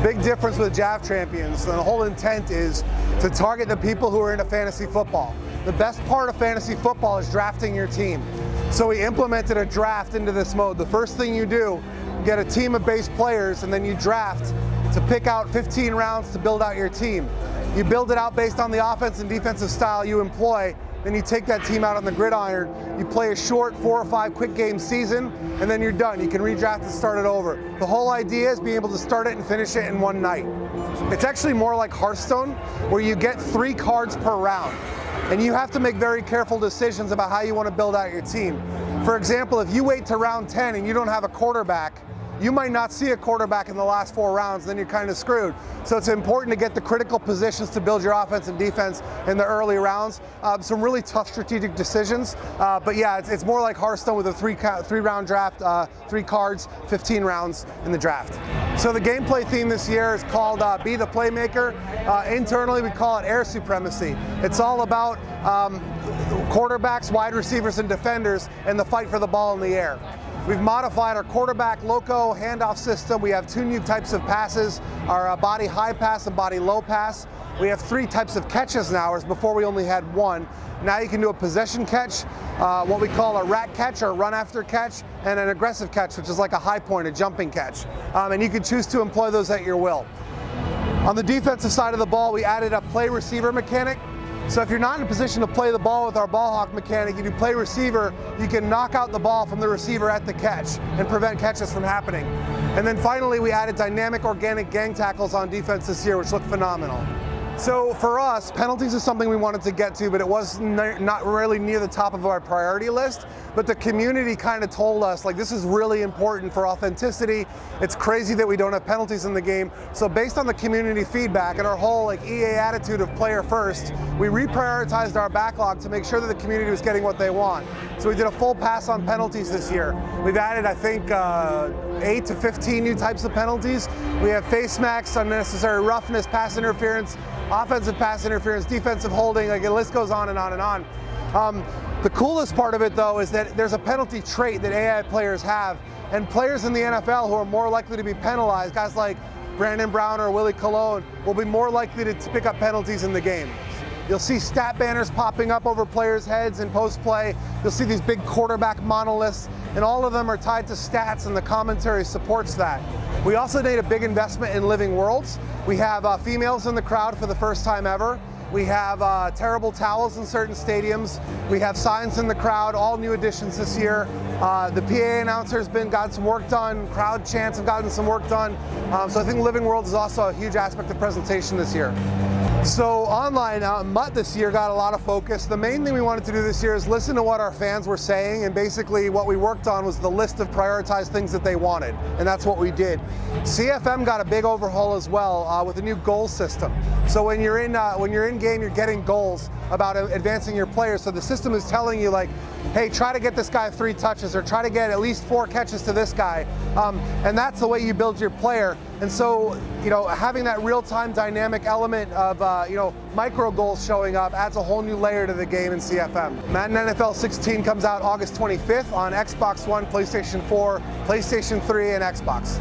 big difference with Draft Champions, and the whole intent is to target the people who are into fantasy football. The best part of fantasy football is drafting your team. So we implemented a draft into this mode. The first thing you do, you get a team of base players, and then you draft to pick out 15 rounds to build out your team. You build it out based on the offense and defensive style you employ. Then you take that team out on the gridiron, you play a short 4 or 5 quick game season, and then you're done. You can redraft and start it over. The whole idea is being able to start it and finish it in one night. It's actually more like Hearthstone, where you get 3 cards per round, and you have to make very careful decisions about how you want to build out your team. For example, if you wait to round 10 and you don't have a quarterback, you might not see a quarterback in the last 4 rounds, then you're kind of screwed. So it's important to get the critical positions to build your offense and defense in the early rounds. Some really tough strategic decisions, but yeah, it's more like Hearthstone with a 3-round draft, 3 cards, 15 rounds in the draft. So the gameplay theme this year is called Be the Playmaker. Internally, we call it Air Supremacy. It's all about quarterbacks, wide receivers, and defenders, and the fight for the ball in the air. We've modified our quarterback loco handoff system. We have 2 new types of passes, our body high pass and body low pass. We have 3 types of catches now, whereas before we only had 1. Now you can do a possession catch, what we call a rat catch or run after catch, and an aggressive catch, which is like a high point, a jumping catch. And you can choose to employ those at your will. On the defensive side of the ball, we added a play receiver mechanic. So if you're not in a position to play the ball with our ball hawk mechanic, you do play receiver, you can knock out the ball from the receiver at the catch and prevent catches from happening. And then finally, we added dynamic organic gang tackles on defense this year, which look phenomenal. So for us, penalties is something we wanted to get to, but it was not really near the top of our priority list. But the community kind of told us, like, this is really important for authenticity. It's crazy that we don't have penalties in the game. So based on the community feedback and our whole like EA attitude of player first, we reprioritized our backlog to make sure that the community was getting what they want. So we did a full pass on penalties this year. We've added, I think, 8 to 15 new types of penalties. We have face smacks, unnecessary roughness, pass interference, offensive pass interference, defensive holding, like the list goes on and on and on. The coolest part of it, though, is that there's a penalty trait that AI players have, and players in the NFL who are more likely to be penalized, guys like Brandon Brown or Willie Colon, will be more likely to pick up penalties in the game. You'll see stat banners popping up over players' heads in post-play. You'll see these big quarterback monoliths, and all of them are tied to stats, and the commentary supports that. We also made a big investment in living worlds. We have females in the crowd for the first time ever. We have terrible towels in certain stadiums. We have signs in the crowd, all new additions this year. The PA announcer's gotten some work done. Crowd chants have gotten some work done. So I think Living Worlds is also a huge aspect of presentation this year. So online, MUT this year got a lot of focus. The main thing we wanted to do this year is listen to what our fans were saying, and basically what we worked on was the list of prioritized things that they wanted, and that's what we did. CFM got a big overhaul as well with a new goal system. So when you're in game, you're getting goals about advancing your players. So the system is telling you, like, hey, try to get this guy 3 touches, or try to get at least 4 catches to this guy, and that's the way you build your player. And so, having that real-time dynamic element of micro goals showing up adds a whole new layer to the game in CFM. Madden NFL 16 comes out August 25th on Xbox One, PlayStation 4, PlayStation 3, and Xbox.